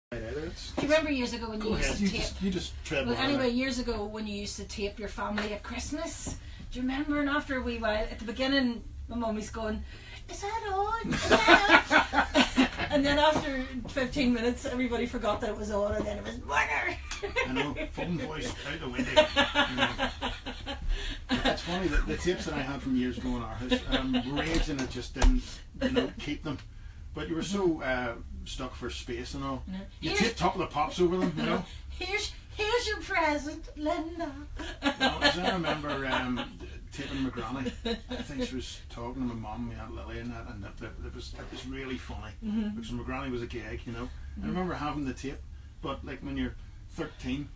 Do you remember years ago when you used to tape? You just tread well, anyway, years ago when you used to tape your family at Christmas. Do you remember? And after a wee while, at the beginning, my mummy's going, "Is that on? Is that on?" And then after 15 minutes, everybody forgot that it was on, and then it was murder. I know, phone voice out the window. It's funny that the tapes that I had from years ago in our house, raging, it just didn't, keep them. But you were so stuck for space and all. You taped Top of the Pops over them, Here's your present, Linda. As I remember taping my granny, I think she was talking to my mum, Aunt Lily, and that, and it was really funny because my granny was a gag, I remember having the tape, but like when you're 13,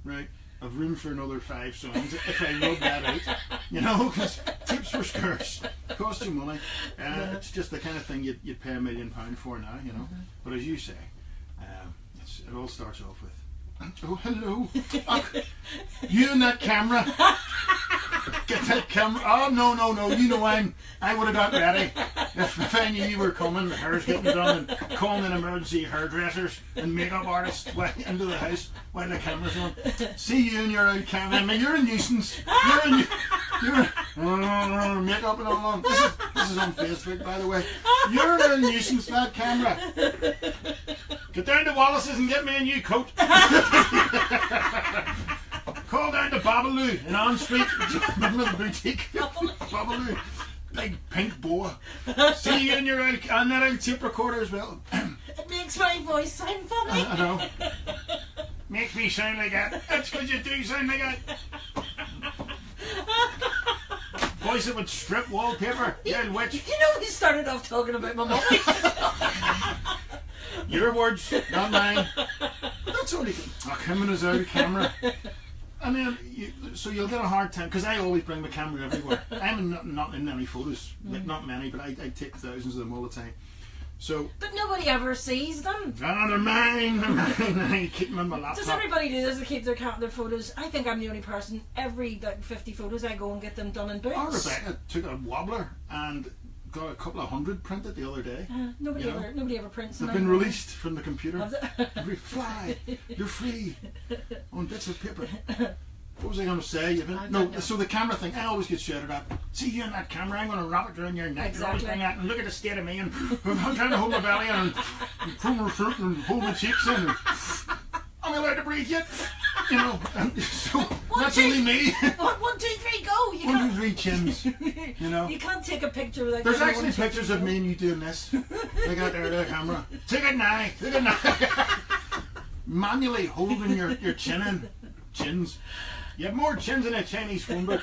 right, I've room for another 5 songs if I wrote that out, because tapes were scarce, cost you money. It's just the kind of thing you'd pay £1 million for now, But as you say, it all starts off with, "Oh, hello. You and that camera. Get that camera. Oh, no. I would have got ready. If I knew you were coming, the hair's getting done, and calling in emergency hairdressers and makeup artists into the house while the camera's on. See you and your old camera. I mean, you're a nuisance. You're makeup and all on. This is on Facebook, by the way. You're a nuisance, that camera. Get down to Wallace's and get me a new coat. Call down to Babaloo in Ann Street. Remember the boutique? Babaloo. Big pink boa. See you in your old, and that old tape recorder as well. It makes my voice sound funny. I know. Makes me sound like that. That's because you do sound like that. Voice it with strip wallpaper. Yeah, witch. We started off talking about my mummy. Your words, not mine. But that's only him and his old camera. I mean, so you'll get a hard time, because I always bring my camera everywhere. I'm not in any photos, like not many, but I take thousands of them all the time. So, but nobody ever sees them. Oh, they're mine. I keep them in my laptop. Does everybody do this? They keep their photos. I think I'm the only person. Every 50 photos, I go and get them done in books. Oh, Rebecca took a wobbler and got a couple of hundred printed the other day. Nobody ever prints them. They've been released from the computer. Fly, you're free on bits of paper. What was I going to say? So the camera thing, I always get shouted at. See you in that camera, I'm going to wrap it around your neck. Exactly. And look at the state of me, and I'm trying to hold my belly and pull my fruit and hold my cheeks in. And I'm allowed to breathe yet? And so that's only me. 1, 2, 3, go! 1, 2, 3 chins. You can't take a picture without. There's actually pictures of me and you doing this. They got there to the camera. Take it now. Manually holding your chin in. Chins. You have more chins in a Chinese phone book.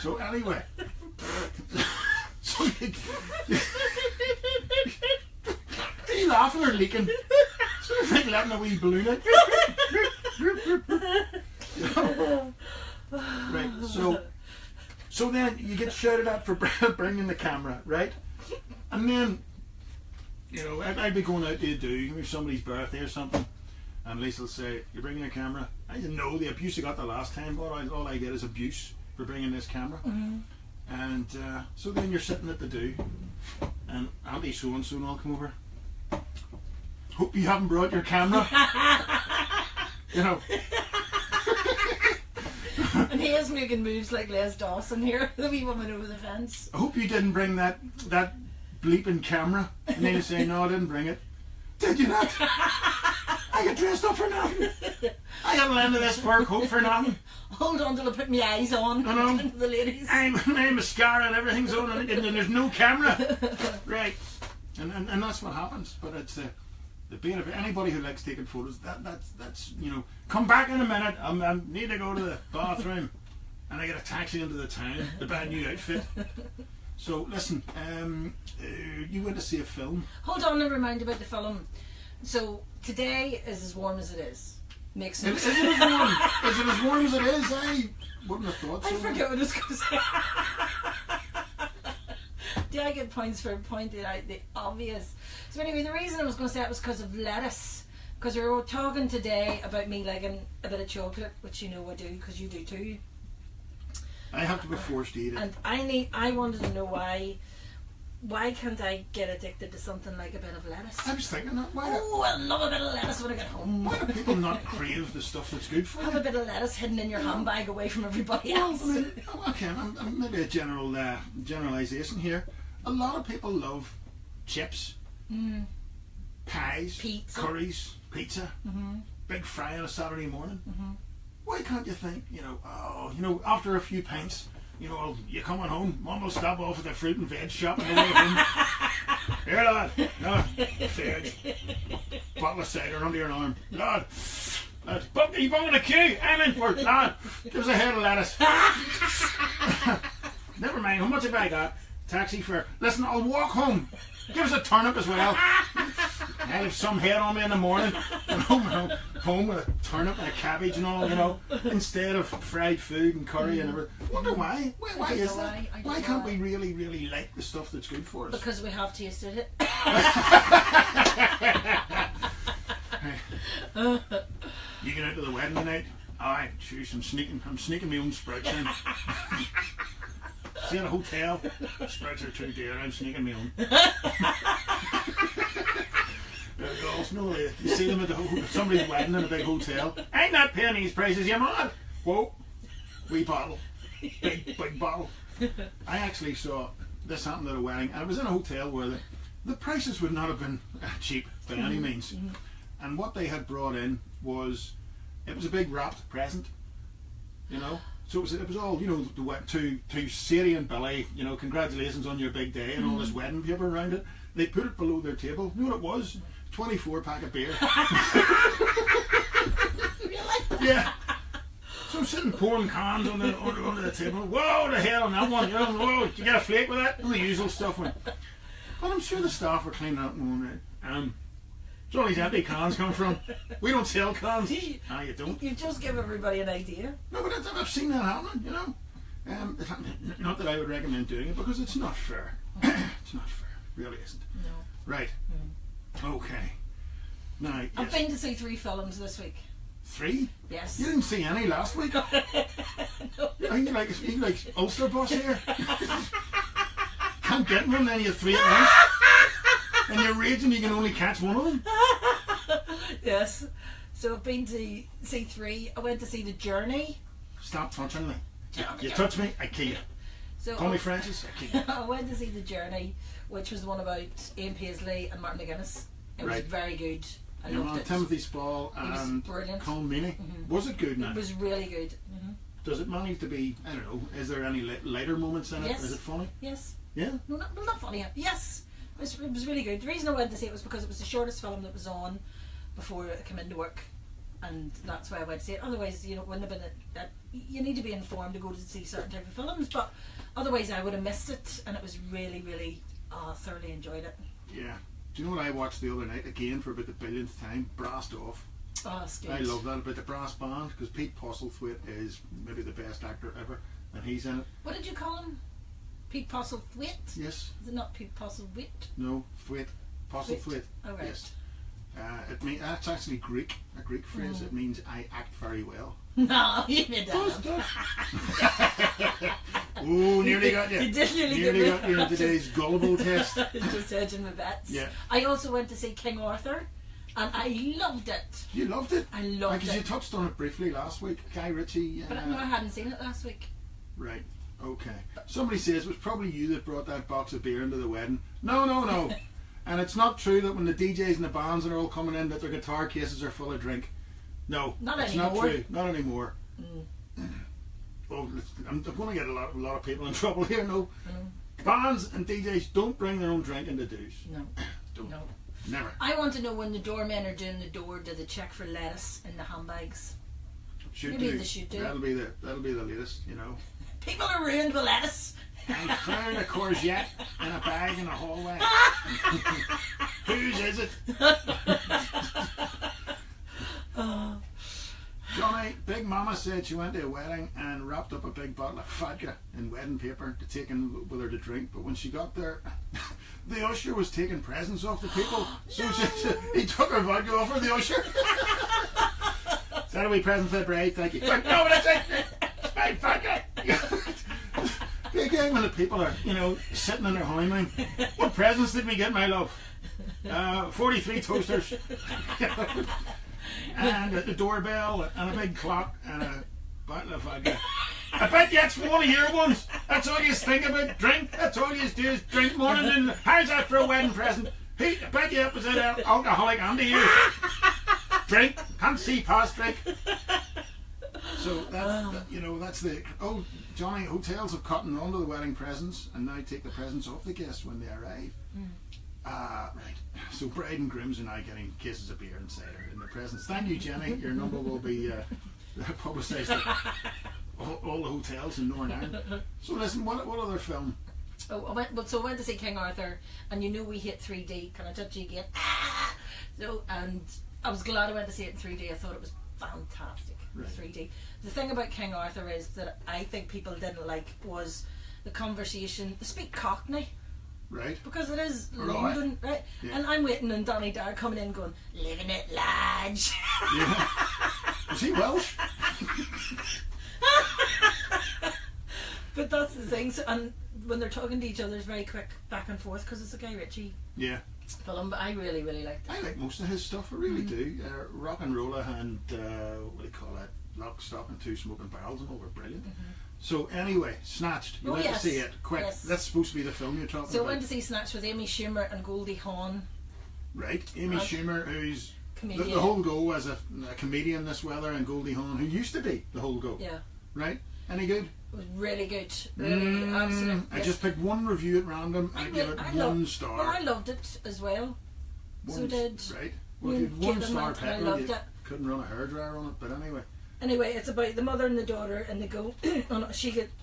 So anyway. Are you laughing or leaking? Sort of like letting a wee balloon out. Right, so then you get shouted at for bringing the camera, right? And then, I'd be going out to do somebody's birthday or something, and Lisa will say, "You're bringing a camera?" I didn't know the abuse I got the last time, but all I get is abuse for bringing this camera. And so then you're sitting at the do, and Auntie so-and-so and all come over. "Hope you haven't brought your camera." And he is making moves like Les Dawson here, the wee woman over the fence. "I hope you didn't bring that bleeping camera." And then you say, "No, I didn't bring it." "Did you not?" "I got dressed up for nothing. I got land of this fur coat for nothing. Hold on till I put my eyes on." I know. The ladies. My mascara and everything's on, and there's no camera. Right. And that's what happens. But it's the bane of anybody who likes taking photos. That's come back in a minute. I need to go to the bathroom, and I get a taxi into the town to buy a new outfit. So listen, you went to see a film. Hold on, never mind about the film. So today is as warm as it is. Makes sense. Is it as warm? Is it as warm as it is? I wouldn't have thought so. I forget what I was going to say. Do I get points for pointing out the obvious? So anyway, the reason I was going to say it was because of lettuce. Because we were talking today about me liking a bit of chocolate, which I do, because you do too. I have to be forced to eat it. And I wanted to know why can't I get addicted to something like a bit of lettuce? I was thinking that. Why I love a bit of lettuce when I get home. do people not crave the stuff that's good for Have you? a bit of lettuce hidden in your handbag away from everybody Well, else. I mean, okay, I'm maybe a generalisation here. A lot of people love chips, pies, Pizza. curries, pizza, big fry on a Saturday morning. Why can't you think, after a few pints, you're coming home, Mum will stop off at the fruit and veg shop and go home. Here, lad, no, veg, bottle of cider under your arm. Lad, you bunging a queue? I'm in for it, lad. Give us a head of lettuce. Never mind, how much have I got? Taxi fare. Listen, I'll walk home. Give us a turnip as well. I'll have some head on me in the morning. Home with a turnip and a cabbage and all, instead of fried food and curry and everything. I wonder why. Why is that? Why can't we really, really like the stuff that's good for us? Because we have tasted it. You get out to the wedding tonight? Aye, jeez, I'm sneaking my own sprouts in. See, in a hotel, sprouts are too dear, I'm sneaking my own. You see them at somebody's wedding in a big hotel. Ain't not paying these prices, you mad? Whoa, wee bottle, big bottle. I actually saw this happen at a wedding, and it was in a hotel where the prices would not have been cheap by any means. And what they had brought in was, it was a big wrapped present, So it was all, to Sadie and Billy, congratulations on your big day and all this wedding paper around it. They put it below their table. You know what it was? 24-pack of beer. Really? Yeah. So I'm sitting pouring cans on the table. Whoa, the hell on that one. Whoa, did you get a flake with that? The usual stuff. But I'm sure the staff were cleaning up and going, so all these empty cans come from? We don't sell cans. You don't. You just give everybody an idea. No, but I've seen that happening, not that I would recommend doing it, because it's not fair. It's not fair. Really isn't. No. Right. Okay. Now, yes. I've been to see 3 films this week. 3? Yes. You didn't see any last week? No. You like Ulster Bus here? Can't get one, then you have 3 at once. And you're raging you can only catch one of them? Yes. So I've been to see 3. I went to see The Journey. Stop touching me. You touch me, I kill you. So Call me Francis, I kill you. I went to see The Journey, which was the one about Ian Paisley and Martin McGuinness. It was very good. I loved it. Timothy Spall and Colm Meaney. Was it good now? It was really good. Does it manage to be, I don't know, is there any lighter moments in it? Yes. Is it funny? Yes. Yeah? No, not funny. Yes. It was really good. The reason I went to see it was because it was the shortest film that was on before I came into work, and that's why I went to see it. Otherwise, wouldn't have been that. You need to be informed to go to see certain type of films, but otherwise I would have missed it, and it was really, really, thoroughly enjoyed it. Yeah. Do you know what I watched the other night again for about the billionth time? Brassed Off. Oh, that's good. I love that about the brass band, because Pete Postlethwaite is maybe the best actor ever, and he's in it. What did you call him? Pete Postlethwaite? Yes. Is it not Pete Postlethwaite? No, Thwaite. Postlethwaite. Oh, right. Yes. That's actually Greek, a Greek phrase. It means I act very well. No, you made that up. Oh, nearly got you. You did nearly nearly get got you in today's gullible test. Just hedging my bets. Yeah. I also went to see King Arthur, and I loved it. You loved it? I loved Because it. you touched on it briefly last week. Guy Ritchie. But no, I hadn't seen it last week. Right. Okay. Somebody says it was probably you that brought that box of beer into the wedding. No. And it's not true that when the DJs and the bands are all coming in that their guitar cases are full of drink. No, Not it's anymore. not true. Not anymore. Oh, I'm going to get a lot of people in trouble here. No, bands and DJs don't bring their own drink into dues. No. Don't. No. Never. I want to know when the doormen are doing the door, do they check for lettuce in the handbags? Maybe they should do. That'll be the latest. People are ruined with lettuce. I found a courgette in a bag in the hallway. Whose is it? Johnny, Big Mama said she went to a wedding and wrapped up a big bottle of vodka in wedding paper to take in with her to drink. But when she got there, the usher was taking presents off the people. So he took her vodka off her, the usher. Is that a wee present for the bride? Thank you. No, that's it. It's my vodka. Okay, when the people are, sitting in their honeymoon. What presents did we get, my love? 43 toasters. And a doorbell and a big clock and a bottle of vodka. I bet that's one of your ones. That's all you think about. Drink. That's all you do is drink morning. And how's that for a wedding present? Hey, I bet you that was an alcoholic auntie here. Drink. Can't see past drink. So that's the Johnny, hotels have cottoned onto the wedding presents and now take the presents off the guests when they arrive. Right. So bride and grooms are now getting cases of beer and cider in the presents. Thank you, Jenny. Your number will be publicised at all the hotels in Northern Ireland. So listen, what other film? I went to see King Arthur, and we hit 3D. Can I touch you again? And I was glad I went to see it in 3D. I thought it was fantastic. Right. 3D. The thing about King Arthur is that I think people didn't like was the conversation. They speak Cockney. Right. Because it is London, right? Yeah. And I'm waiting on Donny Dare coming in going, living it large. Yeah. Is he Welsh? But that's the thing. So, and when they're talking to each other, it's very quick back and forth because it's a Guy Ritchie film. But I really, really liked it. I like most of his stuff. I really do. Rock and Roller and what do you call it? Lock, Stock and Two Smoking Barrels and all were brilliant. So anyway, Snatched. You went to see it. Quick. Yes. That's supposed to be the film you're talking about. So I went to see Snatched with Amy Schumer and Goldie Hawn. Right. Amy Schumer, who's comedian. The whole go as a comedian this weather, and Goldie Hawn, who used to be the whole go. Yeah. Right? Any good? It was really good. Really, absolutely. I just picked one review at random and I gave it 1 star. Well, I loved it as well. So did. Right. Well, if you had 1 star I loved it. Couldn't run a hairdryer on it, but anyway. Anyway, it's about the mother and the daughter, and they go.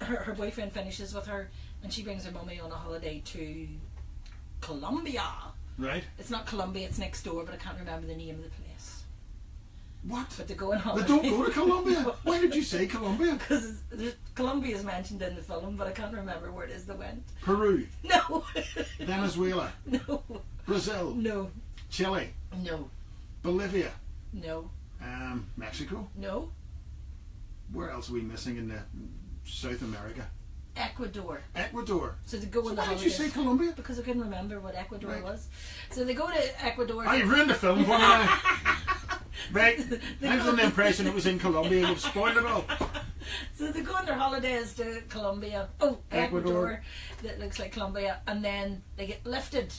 Her boyfriend finishes with her, and she brings her mummy on a holiday to Colombia. Right. It's not Colombia; it's next door, but I can't remember the name of the place. What? But they go on holiday. They don't go to Colombia. Why did you say Colombia? Because Colombia is mentioned in the film, but I can't remember where it is they went. Peru. No. Venezuela. No. Brazil. No. Chile. No. Bolivia. No. Mexico. No. Where else are we missing in the South America? Ecuador. Ecuador. So they go on the why holidays. did you say Colombia? Because I couldn't remember what Ecuador was. So they go to Ecuador. Oh, you've ruined the film for me now. Right. I was under the impression it was in Colombia. You've spoiled it all. So they go on their holidays to Colombia. Oh, Ecuador. That looks like Colombia. And then they get lifted.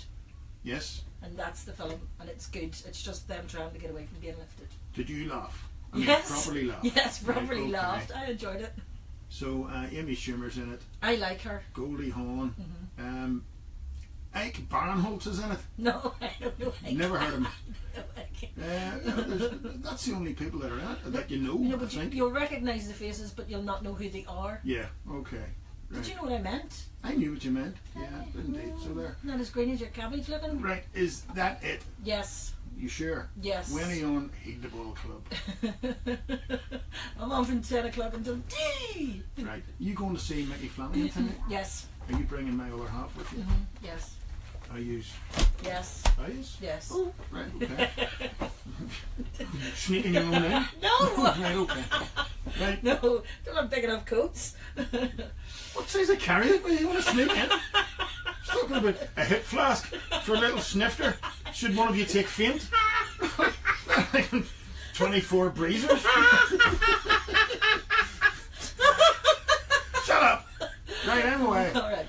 Yes. And that's the film. And it's good. It's just them trying to get away from being lifted. Did you laugh? Yes. Properly laughed. Yes, properly right, laughed. I enjoyed it. So Amy Schumer's in it. I like her. Goldie Hawn. Ike Barinholtz is in it. No, I don't know. Never heard of him. That's the only people that are in it that you know. But I think. You'll recognise the faces, but you'll not know who they are. Yeah. Okay. Right. Did you know what I meant? I knew what you meant. Yeah, indeed. So there. Not as green as your cabbage looking. Right. Is that it? Yes. You sure? Yes. When are you on Heed the Ball Club? I'm on from 10 o'clock until tea. Right. You going to see Mickey Flanagan tonight? Yes. Are you bringing my other half with you? Yes. Are you? Yes. Are you? Yes. Oh, right. Okay. Sneaking your own in? No. Right. Okay. Right. No. Don't have big enough coats. What size of carrier? You want to sneak in? Talking about a hip flask for a little snifter. Should one of you take faint? 24 breezers. Shut up. Right, I'm away. All right.